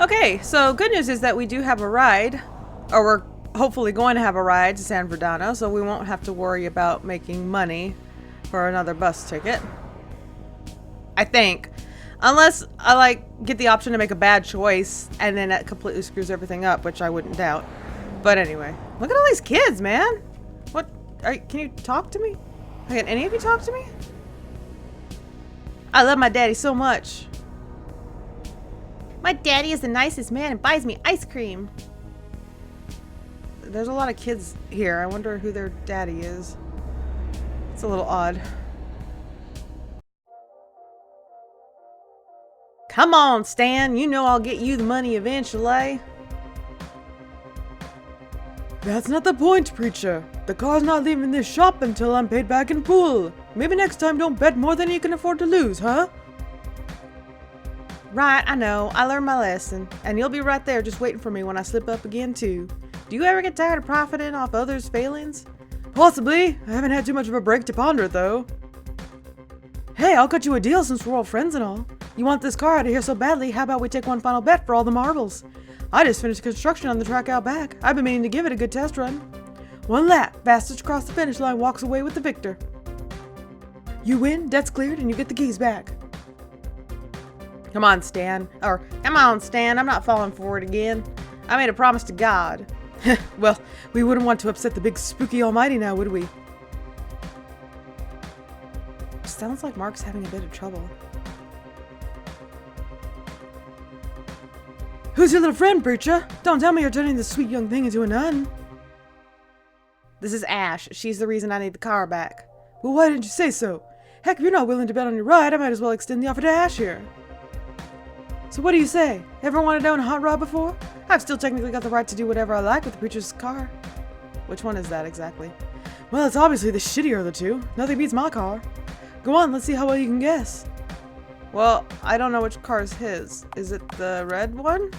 Okay, so good news is that we do have a ride, or we're hopefully going to have a ride to San Bernardino, so we won't have to worry about making money for another bus ticket. I think. Unless I get the option to make a bad choice and then that completely screws everything up, which I wouldn't doubt. But anyway, look at all these kids, man. What? Can you talk to me? Can any of you talk to me? I love my daddy so much. My daddy is the nicest man and buys me ice cream. There's a lot of kids here. I wonder who their daddy is. It's a little odd. Come on, Stan. You know I'll get you the money eventually. That's not the point, preacher. The car's not leaving this shop until I'm paid back in full. Maybe next time don't bet more than you can afford to lose, huh? Right, I know. I learned my lesson. And you'll be right there just waiting for me when I slip up again, too. Do you ever get tired of profiting off others' failings? Possibly. I haven't had too much of a break to ponder it, though. Hey, I'll cut you a deal since we're all friends and all. You want this car out of here so badly, how about we take one final bet for all the marbles? I just finished construction on the track out back. I've been meaning to give it a good test run. One lap, fastest across the finish line walks away with the victor. You win, debt's cleared, and you get the keys back. Come on, Stan. Come on, Stan. I'm not falling for it again. I made a promise to God. Well, we wouldn't want to upset the big spooky almighty now, would we? Sounds like Mark's having a bit of trouble. Who's your little friend, preacher? Don't tell me you're turning this sweet young thing into a nun. This is Ash. She's the reason I need the car back. Well, why didn't you say so? Heck, if you're not willing to bet on your ride, I might as well extend the offer to Ash here. So what do you say? Ever wanted to own a hot rod before? I've still technically got the right to do whatever I like with the preacher's car. Which one is that exactly? Well, it's obviously the shittier of the two. Nothing beats my car. Go on, let's see how well you can guess. Well, I don't know which car is his. Is it the red one?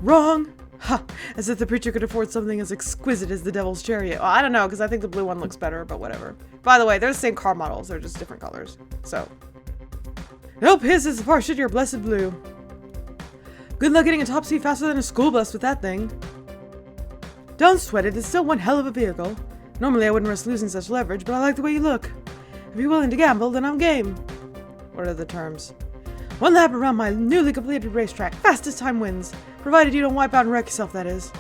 Wrong! Ha! As if the preacher could afford something as exquisite as the Devil's Chariot. Well, I don't know, because I think the blue one looks better, but whatever. By the way, they're the same car models. They're just different colors. So. Nope, his is far shittier blessed blue. Good luck getting a top speed faster than a school bus with that thing. Don't sweat it, it's still one hell of a vehicle. Normally I wouldn't risk losing such leverage, but I like the way you look. If you're willing to gamble, then I'm game. What are the terms? One lap around my newly completed racetrack. Fastest time wins. Provided you don't wipe out and wreck yourself, that is.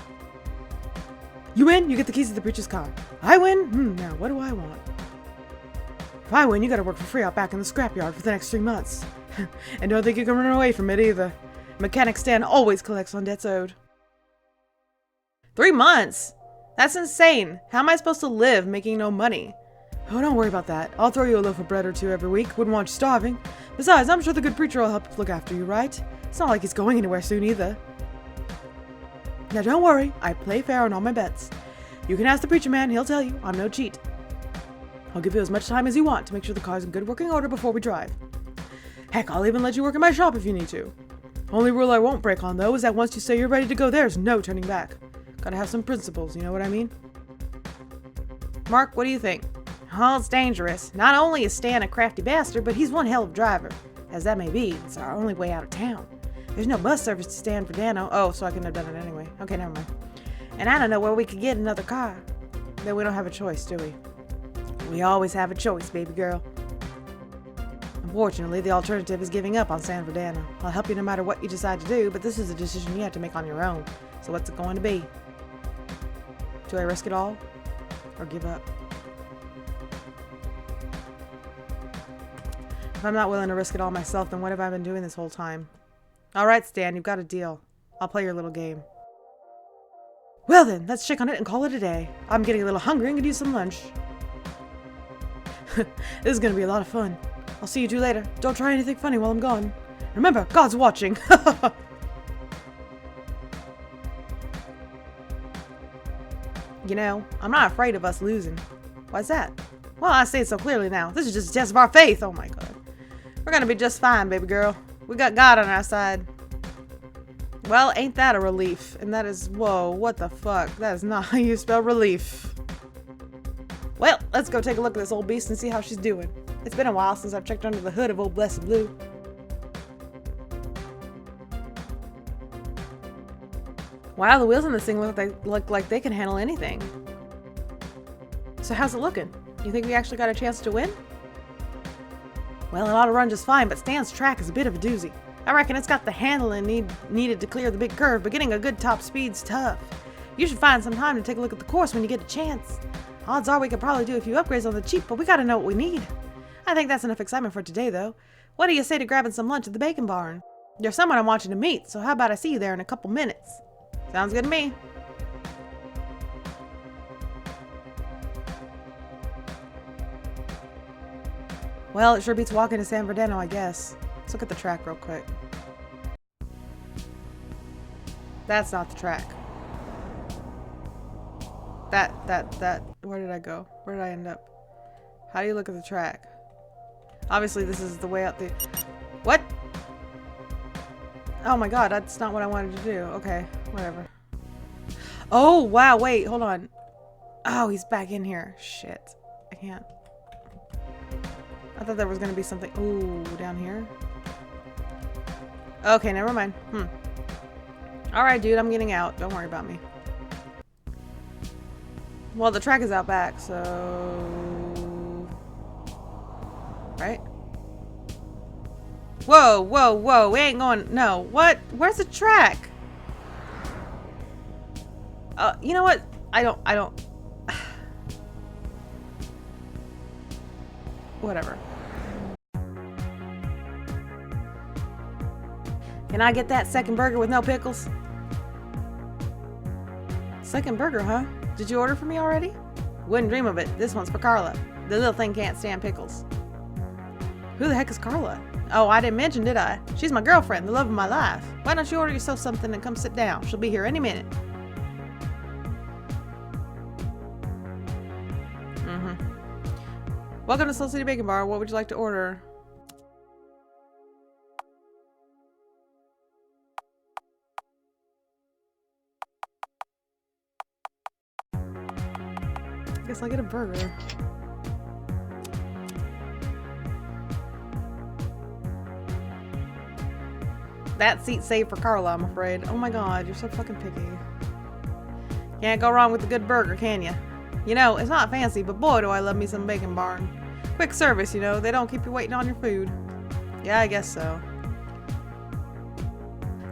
You win, you get the keys to the preacher's car. I win? Now what do I want? If I win, you gotta work for free out back in the scrapyard for the next 3 months. And don't think you can run away from it either. Mechanic Stan always collects on debts owed. 3 months? That's insane. How am I supposed to live making no money? Oh, don't worry about that. I'll throw you a loaf of bread or two every week. Wouldn't want you starving. Besides, I'm sure the good preacher will help look after you, right? It's not like he's going anywhere soon either. Now don't worry. I play fair on all my bets. You can ask the preacher man. He'll tell you. I'm no cheat. I'll give you as much time as you want to make sure the car's in good working order before we drive. Heck, I'll even let you work in my shop if you need to. Only rule I won't break on, though, is that once you say you're ready to go, there's no turning back. Gotta have some principles, you know what I mean? Mark, what do you think? Oh, it's dangerous. Not only is Stan a crafty bastard, but he's one hell of a driver. As that may be, it's our only way out of town. There's no bus service to San Bernardino. Oh, so I couldn't have done it anyway. Okay, never mind. And I don't know where we could get another car. Then we don't have a choice, do we? We always have a choice, baby girl. Unfortunately, the alternative is giving up on San Bernardino. I'll help you no matter what you decide to do, but this is a decision you have to make on your own. So what's it going to be? Do I risk it all? Or give up? If I'm not willing to risk it all myself, then what have I been doing this whole time? Alright, Stan, you've got a deal. I'll play your little game. Well then, let's check on it and call it a day. I'm getting a little hungry and could use some lunch. This is gonna be a lot of fun. I'll see you two later. Don't try anything funny while I'm gone. Remember, God's watching. You know, I'm not afraid of us losing. Why's that? Well, I say it so clearly now. This is just a test of our faith. Oh my God. We're gonna be just fine, baby girl. We got God on our side. Well, ain't that a relief? And that is, whoa, what the fuck? That is not how you spell relief. Well, let's go take a look at this old beast and see how she's doing. It's been a while since I've checked under the hood of old Blessed Blue. Wow, the wheels on this thing look like they can handle anything. So how's it looking? You think we actually got a chance to win? Well, it ought to run just fine, but Stan's track is a bit of a doozy. I reckon it's got the handling needed to clear the big curve, but getting a good top speed's tough. You should find some time to take a look at the course when you get a chance. Odds are we could probably do a few upgrades on the cheap, but we gotta know what we need. I think that's enough excitement for today, though. What do you say to grabbing some lunch at the bacon barn? You're someone I'm watching to meet, so how about I see you there in a couple minutes? Sounds good to me. Well, it sure beats walking to San Bernardino, I guess. Let's look at the track real quick. That's not the track. Where did I go? Where did I end up? How do you look at the track? Obviously, this is the way out the... What? Oh my god, that's not what I wanted to do. Okay, whatever. Oh, wow, wait, hold on. Oh, he's back in here. Shit. I can't. I thought there was gonna be something... Ooh, down here? Okay, never mind. Alright, dude, I'm getting out. Don't worry about me. Well, the track is out back, so... Right? Whoa, whoa, whoa. We ain't going... No. What? Where's the track? You know what? I don't... Whatever. Can I get that second burger with no pickles? Second burger, huh? Did you order for me already? Wouldn't dream of it. This one's for Carla. The little thing can't stand pickles. Who the heck is Carla? Oh, I didn't mention, did I? She's my girlfriend, the love of my life. Why don't you order yourself something and come sit down? She'll be here any minute. Welcome to Soul City Bacon Bar. What would you like to order? I guess I'll get a burger. That seat's saved for Carla, I'm afraid. Oh my god, you're so fucking picky. Can't go wrong with a good burger, can you? You know, it's not fancy, but boy do I love me some Bacon Barn. Quick service, you know, they don't keep you waiting on your food. Yeah, I guess so.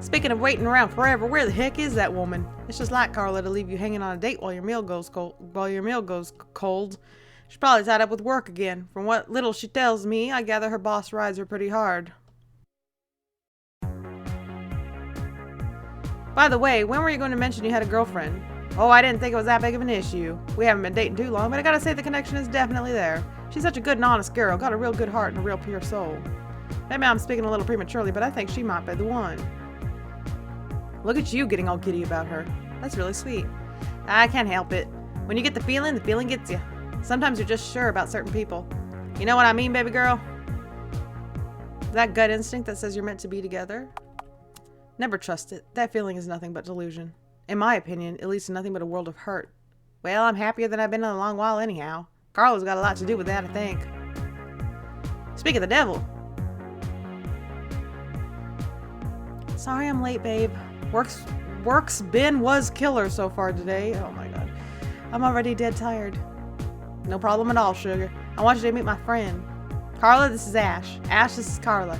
Speaking of waiting around forever, where the heck is that woman? It's just like Carla to leave you hanging on a date while your meal goes cold. She's probably tied up with work again. From what little she tells me, I gather her boss rides her pretty hard. By the way, when were you going to mention you had a girlfriend? Oh, I didn't think it was that big of an issue. We haven't been dating too long, but I gotta say the connection is definitely there. She's such a good and honest girl, got a real good heart and a real pure soul. Maybe I'm speaking a little prematurely, but I think she might be the one. Look at you getting all giddy about her. That's really sweet. I can't help it. When you get the feeling gets you. Sometimes you're just sure about certain people. You know what I mean, baby girl? That gut instinct that says you're meant to be together? Never trust it. That feeling is nothing but delusion. In my opinion, it leads to nothing but a world of hurt. Well, I'm happier than I've been in a long while anyhow. Carla's got a lot to do with that, I think. Speak of the devil. Sorry I'm late, babe. Work's was killer so far today. Oh my god. I'm already dead tired. No problem at all, sugar. I want you to meet my friend. Carla, this is Ash. Ash, this is Carla.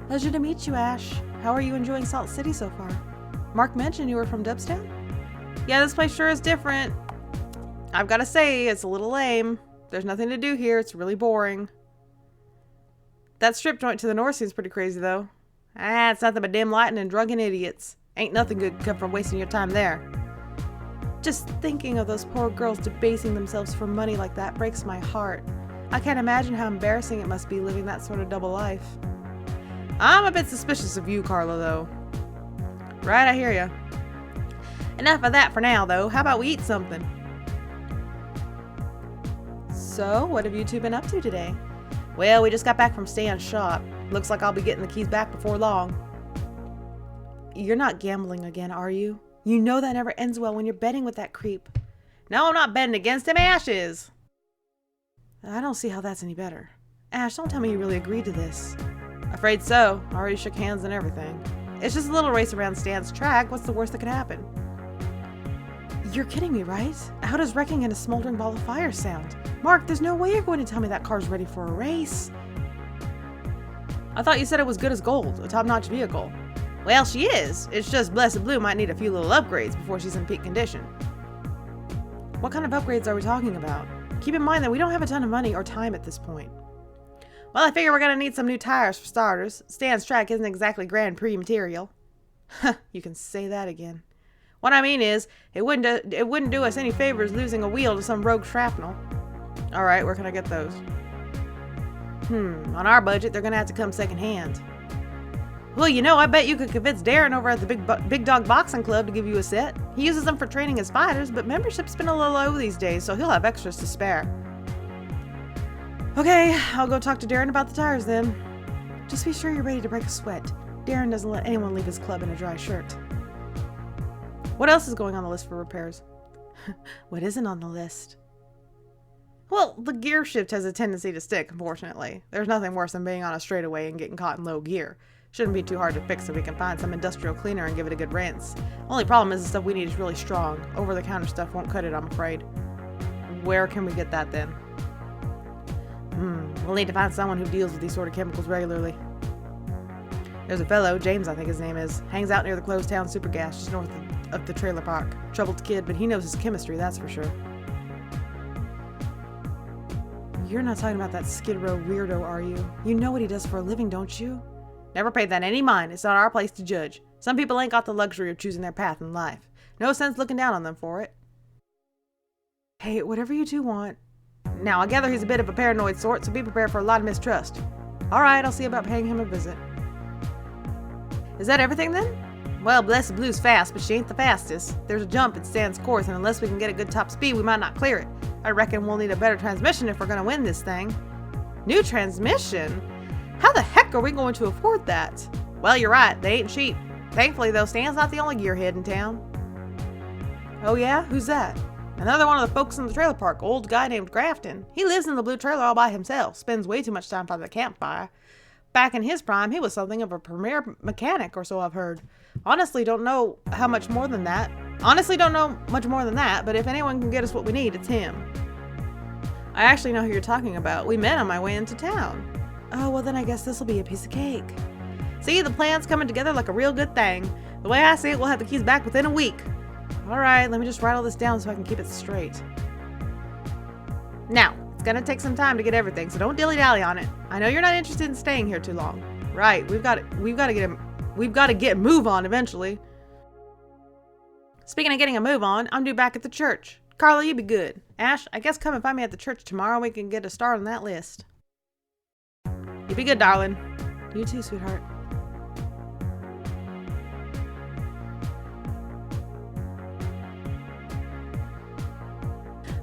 Pleasure to meet you, Ash. How are you enjoying Salt City so far? Mark mentioned you were from Dubstown? Yeah, this place sure is different. I've got to say, it's a little lame. There's nothing to do here. It's really boring. That strip joint to the north seems pretty crazy, though. Ah, it's nothing but dim lighting and drunken idiots. Ain't nothing good come from wasting your time there. Just thinking of those poor girls debasing themselves for money like that breaks my heart. I can't imagine how embarrassing it must be living that sort of double life. I'm a bit suspicious of you, Carla, though. Right, I hear ya. Enough of that for now, though. How about we eat something? So, what have you two been up to today? Well, we just got back from Stan's shop. Looks like I'll be getting the keys back before long. You're not gambling again, are you? You know that never ends well when you're betting with that creep. No, I'm not betting against him. Ash is. I don't see how that's any better. Ash, don't tell me you really agreed to this. Afraid so. Already shook hands and everything. It's just a little race around Stan's track. What's the worst that could happen? You're kidding me, right? How does wrecking in a smoldering ball of fire sound? Mark, there's no way you're going to tell me that car's ready for a race. I thought you said it was good as gold, a top-notch vehicle. Well, she is. It's just Blessed Blue might need a few little upgrades before she's in peak condition. What kind of upgrades are we talking about? Keep in mind that we don't have a ton of money or time at this point. Well, I figure we're gonna need some new tires for starters. Stan's track isn't exactly Grand Prix material. You can say that again. What I mean is, it wouldn't do us any favors losing a wheel to some rogue shrapnel. Alright, where can I get those? On our budget, they're gonna have to come secondhand. Well, you know, I bet you could convince Darren over at the Big Dog Boxing Club to give you a set. He uses them for training his fighters, but membership's been a little low these days, so he'll have extras to spare. Okay, I'll go talk to Darren about the tires then. Just be sure you're ready to break a sweat. Darren doesn't let anyone leave his club in a dry shirt. What else is going on the list for repairs? What isn't on the list? Well, the gear shift has a tendency to stick, unfortunately. There's nothing worse than being on a straightaway and getting caught in low gear. Shouldn't be too hard to fix if we can find some industrial cleaner and give it a good rinse. Only problem is the stuff we need is really strong. Over-the-counter stuff won't cut it, I'm afraid. Where can we get that then? We'll need to find someone who deals with these sort of chemicals regularly. There's a fellow, James I think his name is, hangs out near the closed town Supergas just north of the trailer park. Troubled kid, but he knows his chemistry, that's for sure. You're not talking about that Skid Row weirdo, are you? You know what he does for a living, don't you? Never paid that any mind. It's not our place to judge. Some people ain't got the luxury of choosing their path in life. No sense looking down on them for it. Hey, whatever you two want. Now, I gather he's a bit of a paranoid sort, so be prepared for a lot of mistrust. Alright, I'll see about paying him a visit. Is that everything then? Well, Blessed Blue's fast, but she ain't the fastest. There's a jump in Stan's course, and unless we can get a good top speed, we might not clear it. I reckon we'll need a better transmission if we're gonna win this thing. New transmission? How the heck are we going to afford that? Well, you're right, they ain't cheap. Thankfully, though, Stan's not the only gearhead in town. Oh yeah? Who's that? Another one of the folks in the trailer park, old guy named Grafton. He lives in the blue trailer all by himself, spends way too much time by the campfire. Back in his prime, he was something of a premier mechanic, or so I've heard. Honestly, don't know much more than that, but if anyone can get us what we need, it's him. I actually know who you're talking about. We met on my way into town. Oh, well then I guess this'll be a piece of cake. See, the plan's coming together like a real good thing. The way I see it, we'll have the keys back within a week. Alright, let me just write all this down so I can keep it straight. Now, it's gonna take some time to get everything, so don't dilly-dally on it. I know you're not interested in staying here too long. Right, we've got to get a move on eventually. Speaking of getting a move on, I'm due back at the church. Carla, you be good. Ash, I guess come and find me at the church tomorrow and we can get a start on that list. You be good, darling. You too, sweetheart.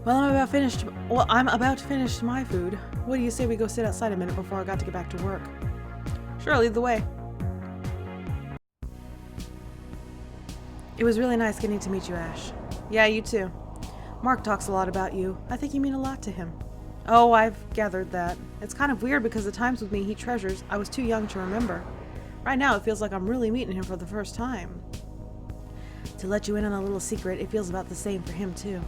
Well, I'm about to finish my food. What do you say we go sit outside a minute before I got to get back to work? Sure, lead the way. It was really nice getting to meet you, Ash. Yeah, you too. Mark talks a lot about you. I think you mean a lot to him. Oh, I've gathered that. It's kind of weird because the times with me he treasures, I was too young to remember. Right now, it feels like I'm really meeting him for the first time. To let you in on a little secret, it feels about the same for him, too.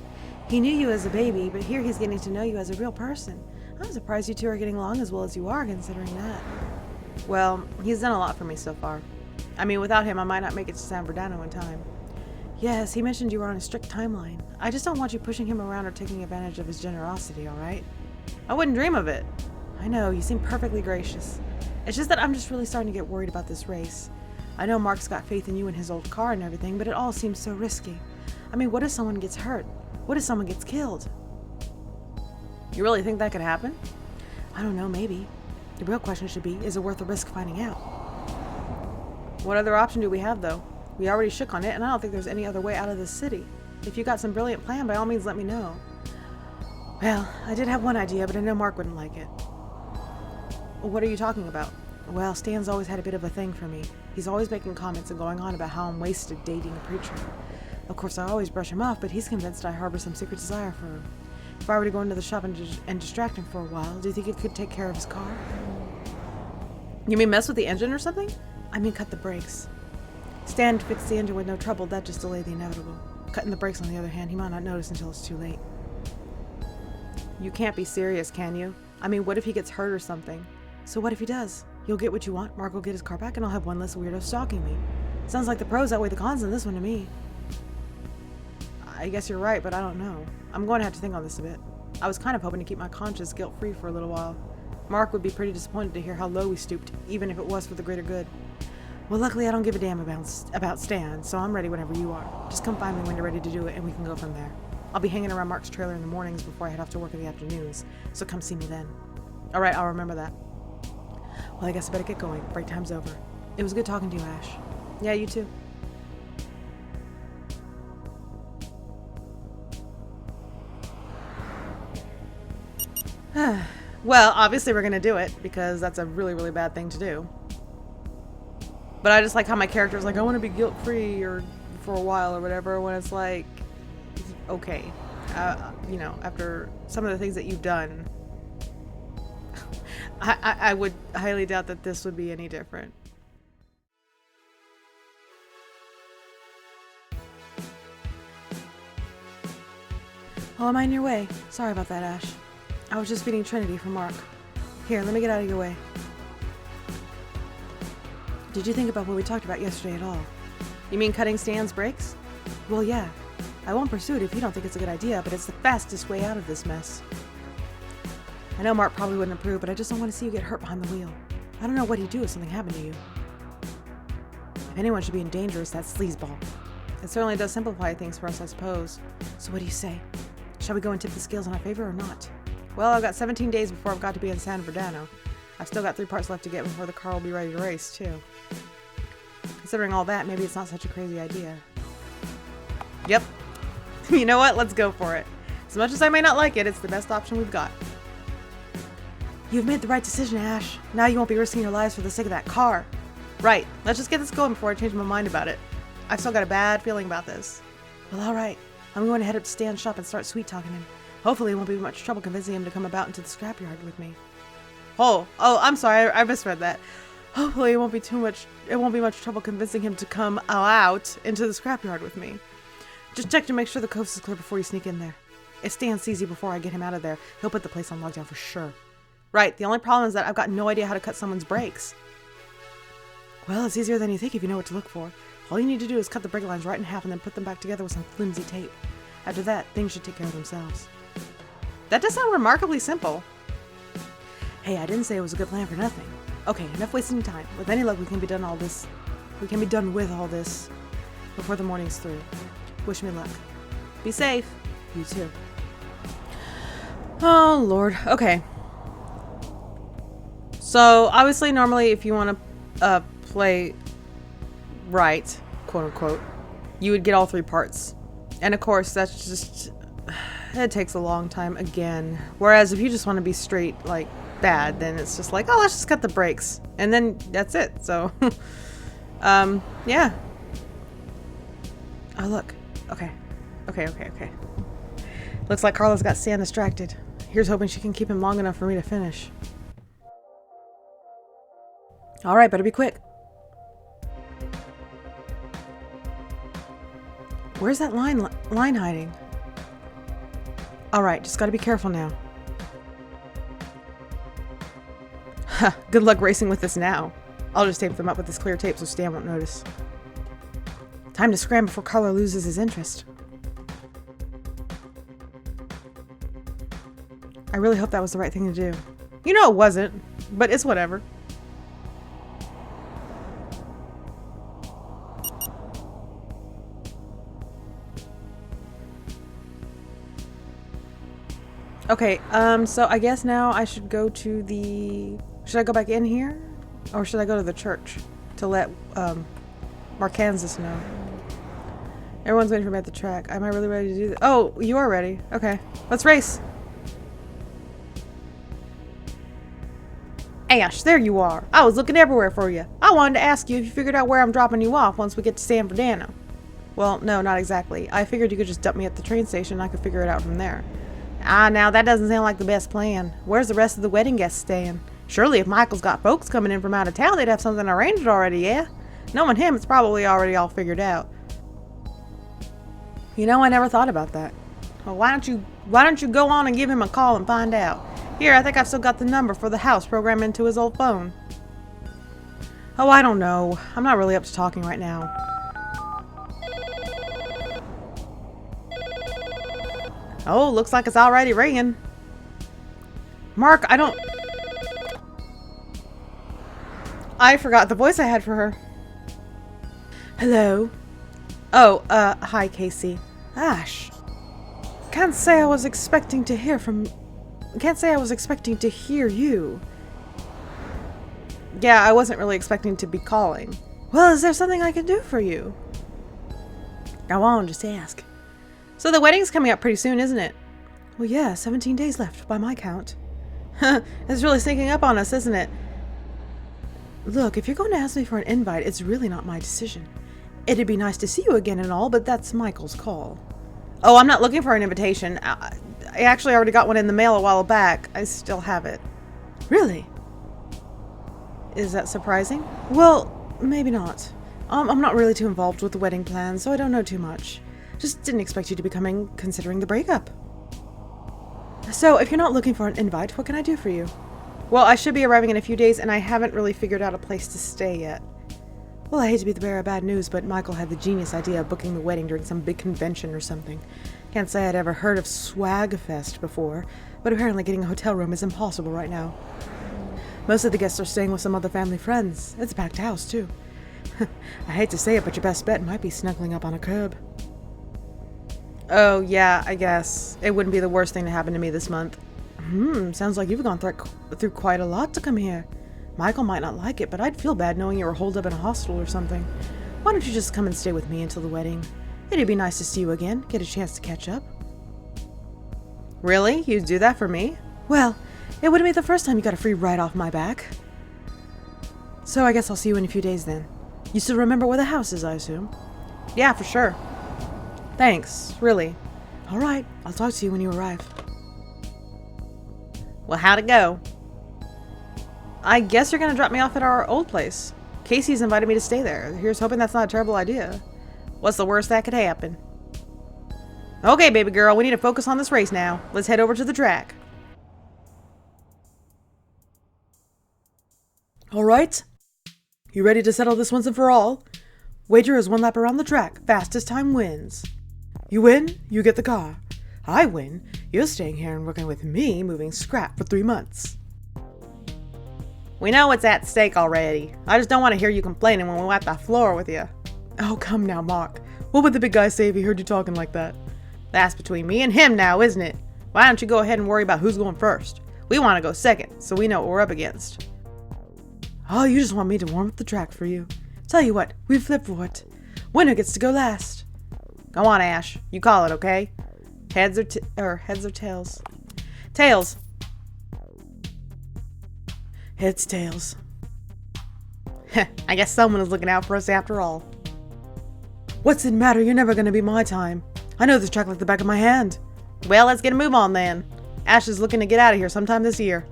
He knew you as a baby, but here he's getting to know you as a real person. I'm surprised you two are getting along as well as you are, considering that. Well, he's done a lot for me so far. I mean, without him, I might not make it to San Bernardino in time. Yes, he mentioned you were on a strict timeline. I just don't want you pushing him around or taking advantage of his generosity, alright? I wouldn't dream of it. I know, you seem perfectly gracious. It's just that I'm just really starting to get worried about this race. I know Mark's got faith in you and his old car and everything, but it all seems so risky. I mean, what if someone gets hurt? What if someone gets killed? You really think that could happen? I don't know, maybe. The real question should be, is it worth the risk finding out? What other option do we have, though? We already shook on it, and I don't think there's any other way out of this city. If you got some brilliant plan, by all means let me know. Well, I did have one idea, but I know Mark wouldn't like it. What are you talking about? Well, Stan's always had a bit of a thing for me. He's always making comments and going on about how I'm wasted dating a preacher. Of course, I always brush him off, but he's convinced I harbor some secret desire for him. If I were to go into the shop and distract him for a while, do you think it could take care of his car? You mean mess with the engine or something? I mean cut the brakes. Stan fixed the engine with no trouble. That just delayed the inevitable. Cutting the brakes, on the other hand, he might not notice until it's too late. You can't be serious, can you? I mean, what if he gets hurt or something? So what if he does? You'll get what you want, Mark will get his car back, and I'll have one less weirdo stalking me. Sounds like the pros outweigh the cons in this one to me. I guess you're right, but I don't know. I'm going to have to think on this a bit. I was kind of hoping to keep my conscience guilt-free for a little while. Mark would be pretty disappointed to hear how low we stooped, even if it was for the greater good. Well, luckily I don't give a damn about Stan, so I'm ready whenever you are. Just come find me when you're ready to do it, and we can go from there. I'll be hanging around Mark's trailer in the mornings before I head off to work in the afternoons, so come see me then. All right, I'll remember that. Well, I guess I better get going. Break time's over. It was good talking to you, Ash. Yeah, you too. Well, obviously we're going to do it, because that's a really, really bad thing to do. But I just like how my character's like, I want to be guilt-free or for a while or whatever, when it's like, okay, you know, after some of the things that you've done, I would highly doubt that this would be any different. Oh, am I in your way? Sorry about that, Ash. I was just feeding Trinity for Mark. Here, let me get out of your way. Did you think about what we talked about yesterday at all? You mean cutting Stan's brakes? Well, yeah. I won't pursue it if you don't think it's a good idea, but it's the fastest way out of this mess. I know Mark probably wouldn't approve, but I just don't want to see you get hurt behind the wheel. I don't know what he'd do if something happened to you. If anyone should be in danger, it's that sleazeball. It certainly does simplify things for us, I suppose. So what do you say? Shall we go and tip the scales in our favor or not? Well, I've got 17 days before I've got to be in San Bernardino. I've still got 3 parts left to get before the car will be ready to race, too. Considering all that, maybe it's not such a crazy idea. Yep. You know what? Let's go for it. As much as I may not like it, it's the best option we've got. You've made the right decision, Ash. Now you won't be risking your lives for the sake of that car. Right. Let's just get this going before I change my mind about it. I've still got a bad feeling about this. Well, all right. I'm going to head up to Stan's shop and start sweet-talking him. Hopefully it won't be much trouble convincing him to come about into the scrapyard with me. Oh, I'm sorry. I misread that. Hopefully it won't be much trouble convincing him to come out into the scrapyard with me. Just check to make sure the coast is clear before you sneak in there. If Stan sees you before I get him out of there, he'll put the place on lockdown for sure. Right, the only problem is that I've got no idea how to cut someone's brakes. Well, it's easier than you think if you know what to look for. All you need to do is cut the brake lines right in half and then put them back together with some flimsy tape. After that, things should take care of themselves. That does sound remarkably simple. Hey, I didn't say it was a good plan for nothing. Okay, enough wasting time. With any luck, we can be done with all this before the morning's through. Wish me luck. Be safe. You too. Oh, Lord. Okay. So, obviously, normally, if you want to play right, quote unquote, you would get all 3 parts. And of course, that's just, it takes a long time again. Whereas if you just want to be straight, like, bad, then it's just like, oh, let's just cut the brakes. And then that's it. So, yeah. Oh, look. Okay. Looks like Carla's got Stan distracted. Here's hoping she can keep him long enough for me to finish. All right, better be quick. Where's that line hiding? All right, just got to be careful now. Ha, good luck racing with this now. I'll just tape them up with this clear tape so Stan won't notice. Time to scram before Carla loses his interest. I really hope that was the right thing to do. You know it wasn't, but it's whatever. Okay, so I guess now I should go to the... Should I go back in here? Or should I go to the church to let Markansas know? Everyone's waiting for me at the track. Am I really ready to do this? Oh, you are ready. Okay, let's race. Ash, there you are. I was looking everywhere for you. I wanted to ask you if you figured out where I'm dropping you off once we get to San Bernardino. Well, no, not exactly. I figured you could just dump me at the train station and I could figure it out from there. Ah, now that doesn't sound like the best plan. Where's the rest of the wedding guests staying? Surely if Michael's got folks coming in from out of town, they'd have something arranged already, yeah? Knowing him, it's probably already all figured out. You know, I never thought about that. Well, why don't you go on and give him a call and find out? Here, I think I've still got the number for the house programmed into his old phone. Oh, I don't know. I'm not really up to talking right now. Oh, looks like it's already ringing. Mark, I forgot the voice I had for her. Hello? Oh, hi, Casey. Ash. Can't say I was expecting to hear you. Yeah, I wasn't really expecting to be calling. Well, is there something I can do for you? Go on, just ask. So the wedding's coming up pretty soon, isn't it? Well, yeah, 17 days left by my count. It's really sneaking up on us, isn't it? Look, if you're going to ask me for an invite, it's really not my decision. It'd be nice to see you again and all, but that's Michael's call. Oh, I'm not looking for an invitation. I actually already got one in the mail a while back. I still have it. Really? Is that surprising? Well, maybe not. I'm not really too involved with the wedding plans, so I don't know too much. Just didn't expect you to be coming, considering the breakup. So, if you're not looking for an invite, what can I do for you? Well, I should be arriving in a few days, and I haven't really figured out a place to stay yet. Well, I hate to be the bearer of bad news, but Michael had the genius idea of booking the wedding during some big convention or something. Can't say I'd ever heard of Swagfest before, but apparently getting a hotel room is impossible right now. Most of the guests are staying with some other family friends. It's a packed house, too. I hate to say it, but your best bet might be snuggling up on a curb. Oh, yeah, I guess. It wouldn't be the worst thing to happen to me this month. Sounds like you've gone through quite a lot to come here. Michael might not like it, but I'd feel bad knowing you were holed up in a hostel or something. Why don't you just come and stay with me until the wedding? It'd be nice to see you again, get a chance to catch up. Really? You'd do that for me? Well, it wouldn't be the first time you got a free ride off my back. So I guess I'll see you in a few days then. You still remember where the house is, I assume? Yeah, for sure. Thanks, really. All right, I'll talk to you when you arrive. Well, how'd it go? I guess you're gonna drop me off at our old place. Casey's invited me to stay there. Here's hoping that's not a terrible idea. What's the worst that could happen? Okay, baby girl, we need to focus on this race now. Let's head over to the track. All right. You ready to settle this once and for all? Wager is 1 lap around the track. Fastest time wins. You win, you get the car. I win, you're staying here and working with me, moving scrap for 3 months. We know what's at stake already. I just don't want to hear you complaining when we wipe the floor with you. Oh, come now, Mark. What would the big guy say if he heard you talking like that? That's between me and him now, isn't it? Why don't you go ahead and worry about who's going first? We want to go second, so we know what we're up against. Oh, you just want me to warm up the track for you. Tell you what, we flip for it. Winner gets to go last. Go on, Ash. You call it, okay? Heads or tails? Tails. Heads, tails. I guess someone is looking out for us after all. What's it matter? You're never gonna be my time. I know this track like the back of my hand. Well, let's get a move on then. Ash is looking to get out of here sometime this year.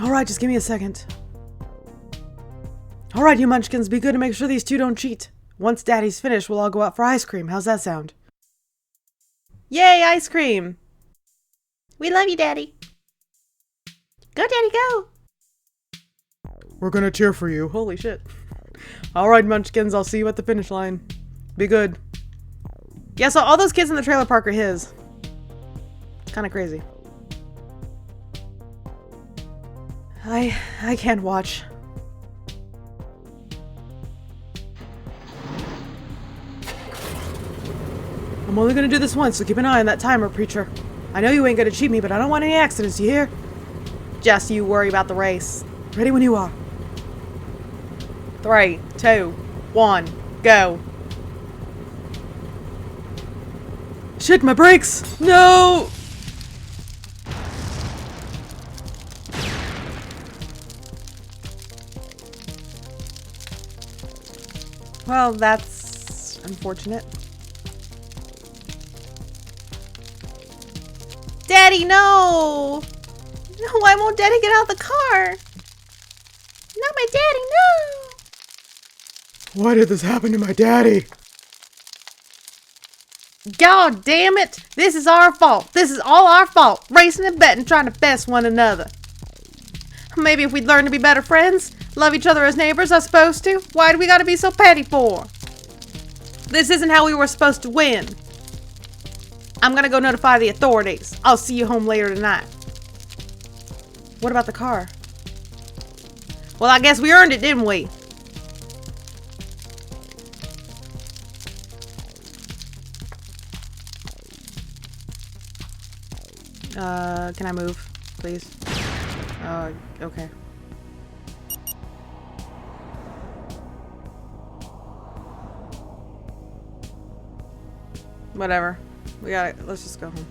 Alright, just give me a second. Alright, you munchkins, be good to make sure these two don't cheat. Once Daddy's finished, we'll all go out for ice cream. How's that sound? Yay, ice cream! We love you, Daddy. Go, Daddy, go! We're gonna cheer for you. Holy shit. Alright, munchkins, I'll see you at the finish line. Be good. Yeah, so all those kids in the trailer park are his. Kind of crazy. I can't watch. I'm only gonna do this once, so keep an eye on that timer, preacher. I know you ain't gonna cheat me, but I don't want any accidents, you hear? Just you worry about the race. Ready when you are. 3, 2, 1, go. Shit, my brakes! No! Well, that's unfortunate. Daddy, no! No, why won't Daddy get out of the car? Not my daddy, no! Why did this happen to my daddy? God damn it! This is our fault. This is all our fault. Racing and betting, trying to best one another. Maybe if we'd learn to be better friends, love each other as neighbors, I supposed to. Why do we gotta be so petty for? This isn't how we were supposed to win. I'm gonna go notify the authorities. I'll see you home later tonight. What about the car? Well, I guess we earned it, didn't we? Can I move, please? Okay. Whatever. We got it. Let's just go home.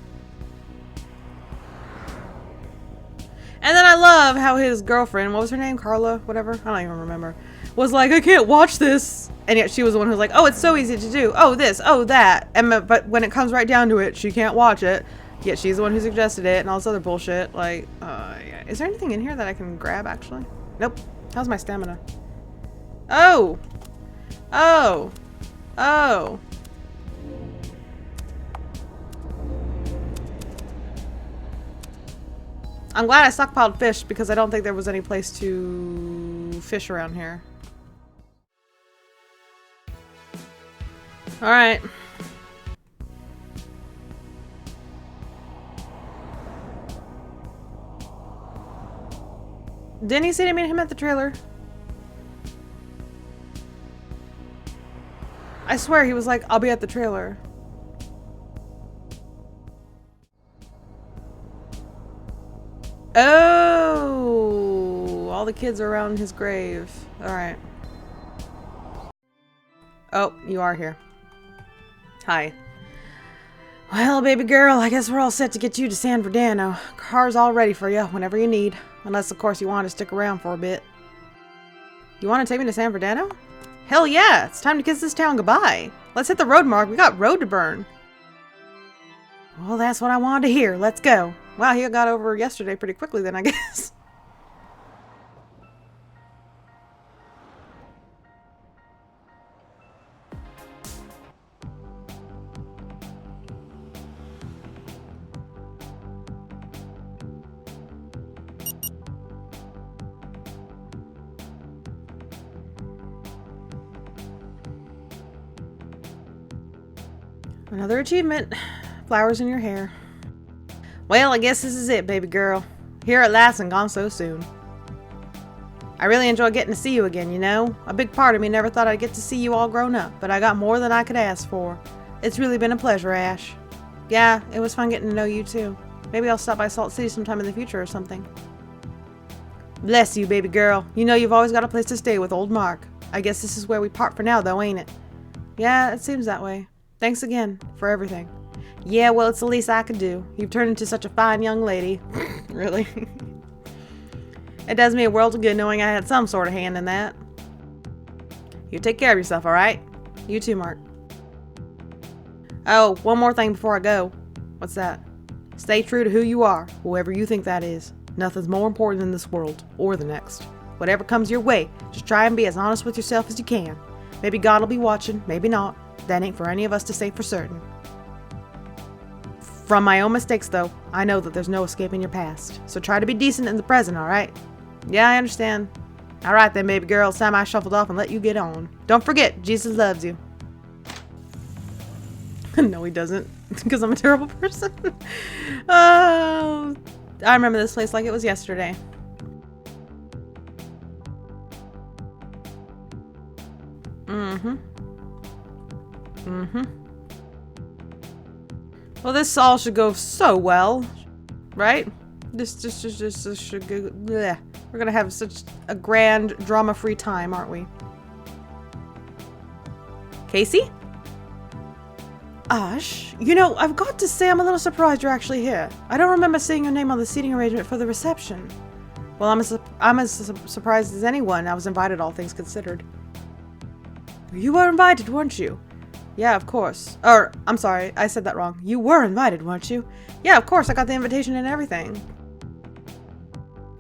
And then I love how his girlfriend, what was her name? Carla? Whatever? I don't even remember. Was like, I can't watch this. And yet she was the one who was like, oh, it's so easy to do. Oh, this. Oh, that. But when it comes right down to it, she can't watch it. Yet she's the one who suggested it and all this other bullshit. Like, yeah. Is there anything in here that I can grab, actually? Nope. How's my stamina? Oh. Oh. Oh. I'm glad I stockpiled fish because I don't think there was any place to fish around here. Alright. Didn't he say to meet him at the trailer? I swear he was like, I'll be at the trailer. Oh, all the kids are around his grave. All right. Oh, you are here. Hi. Well, baby girl, I guess we're all set to get you to San Fernando. Car's all ready for you whenever you need. Unless, of course, you want to stick around for a bit. You want to take me to San Fernando? Hell yeah! It's time to kiss this town goodbye. Let's hit the road, Mark. We got road to burn. Well, that's what I wanted to hear. Let's go. Wow, he got over yesterday pretty quickly then, I guess. Another achievement. Flowers in your hair. Well, I guess this is it, baby girl. Here at last and gone so soon. I really enjoy getting to see you again, you know? A big part of me never thought I'd get to see you all grown up, but I got more than I could ask for. It's really been a pleasure, Ash. Yeah, it was fun getting to know you too. Maybe I'll stop by Salt City sometime in the future or something. Bless you, baby girl. You know you've always got a place to stay with old Mark. I guess this is where we part for now, though, ain't it? Yeah, it seems that way. Thanks again for everything. Yeah, well, it's the least I could do. You've turned into such a fine young lady. Really? It does me a world of good knowing I had some sort of hand in that. You take care of yourself, alright? You too, Mark. Oh, one more thing before I go. What's that? Stay true to who you are, whoever you think that is. Nothing's more important in this world, or the next. Whatever comes your way, just try and be as honest with yourself as you can. Maybe God will be watching, maybe not. That ain't for any of us to say for certain. From my own mistakes, though, I know that there's no escaping your past. So try to be decent in the present, alright? Yeah, I understand. Alright then, baby girl, it's time I shuffled off and let you get on. Don't forget, Jesus loves you. No, he doesn't. Because I'm a terrible person. Oh, I remember this place like it was yesterday. Well, this all should go so well, right? This should go. Bleh. We're gonna have such a grand, drama-free time, aren't we? Casey? Ash, you know, I've got to say I'm a little surprised you're actually here. I don't remember seeing your name on the seating arrangement for the reception. Well, I'm as surprised as anyone. I was invited, all things considered. You were invited, weren't you? Yeah, of course. Or, I'm sorry, I said that wrong. You were invited, weren't you? Yeah, of course, I got the invitation and everything.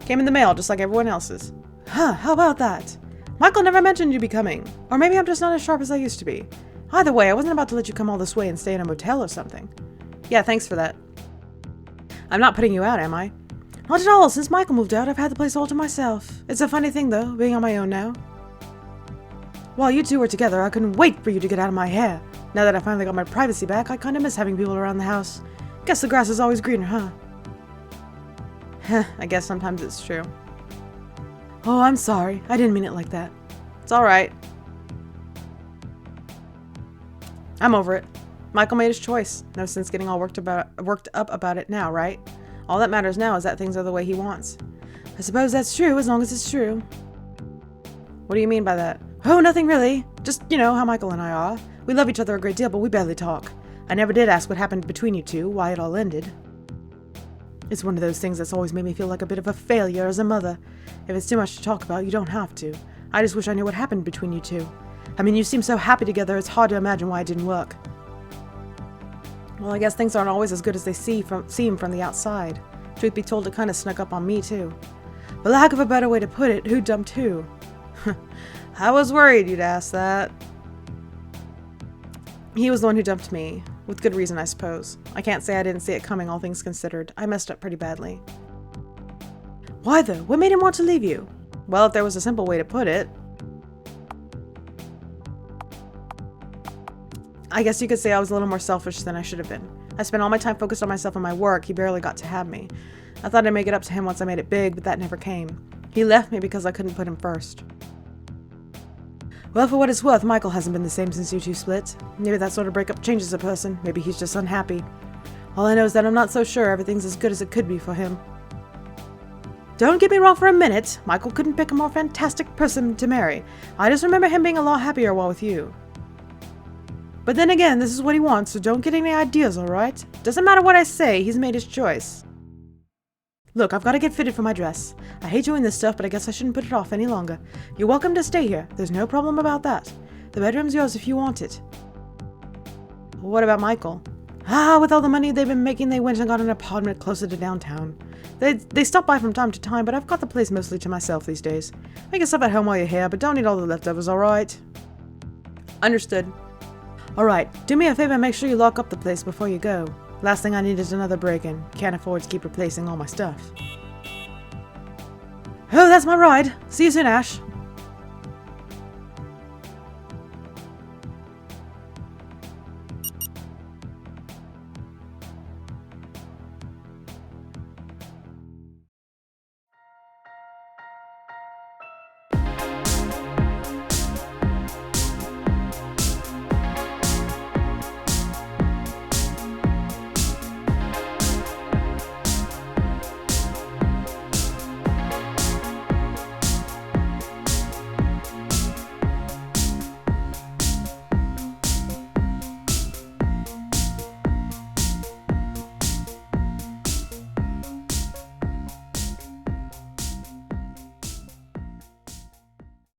Came in the mail, just like everyone else's. Huh, how about that? Michael never mentioned you be coming. Or maybe I'm just not as sharp as I used to be. Either way, I wasn't about to let you come all this way and stay in a motel or something. Yeah, thanks for that. I'm not putting you out, am I? Not at all. Since Michael moved out, I've had the place all to myself. It's a funny thing, though, being on my own now. While you two were together, I couldn't wait for you to get out of my hair. Now that I finally got my privacy back, I kind of miss having people around the house. Guess the grass is always greener, huh? I guess sometimes it's true. Oh, I'm sorry. I didn't mean it like that. It's alright. I'm over it. Michael made his choice. No sense getting all worked up about it now, right? All that matters now is that things are the way he wants. I suppose that's true, as long as it's true. What do you mean by that? Oh, nothing really. Just, you know, how Michael and I are. We love each other a great deal, but we barely talk. I never did ask what happened between you two, why it all ended. It's one of those things that's always made me feel like a bit of a failure as a mother. If it's too much to talk about, you don't have to. I just wish I knew what happened between you two. I mean, you seem so happy together, it's hard to imagine why it didn't work. Well, I guess things aren't always as good as they seem from the outside. Truth be told, it kind of snuck up on me, too. For lack of a better way to put it, who dumped who? I was worried you'd ask that. He was the one who dumped me. With good reason, I suppose. I can't say I didn't see it coming, all things considered. I messed up pretty badly. Why, though? What made him want to leave you? Well, if there was a simple way to put it, I guess you could say I was a little more selfish than I should have been. I spent all my time focused on myself and my work. He barely got to have me. I thought I'd make it up to him once I made it big, but that never came. He left me because I couldn't put him first. Well, for what it's worth, Michael hasn't been the same since you two split. Maybe that sort of breakup changes a person. Maybe he's just unhappy. All I know is that I'm not so sure everything's as good as it could be for him. Don't get me wrong for a minute. Michael couldn't pick a more fantastic person to marry. I just remember him being a lot happier while with you. But then again, this is what he wants, so don't get any ideas, alright? Doesn't matter what I say, he's made his choice. Look, I've got to get fitted for my dress. I hate doing this stuff, but I guess I shouldn't put it off any longer. You're welcome to stay here. There's no problem about that. The bedroom's yours if you want it. What about Michael? With all the money they've been making, they went and got an apartment closer to downtown. They stop by from time to time, but I've got the place mostly to myself these days. Make yourself at home while you're here, but don't eat all the leftovers, alright? Understood. Alright, do me a favor and make sure you lock up the place before you go. Last thing I need is another break-in. Can't afford to keep replacing all my stuff. Oh, that's my ride. See you soon, Ash.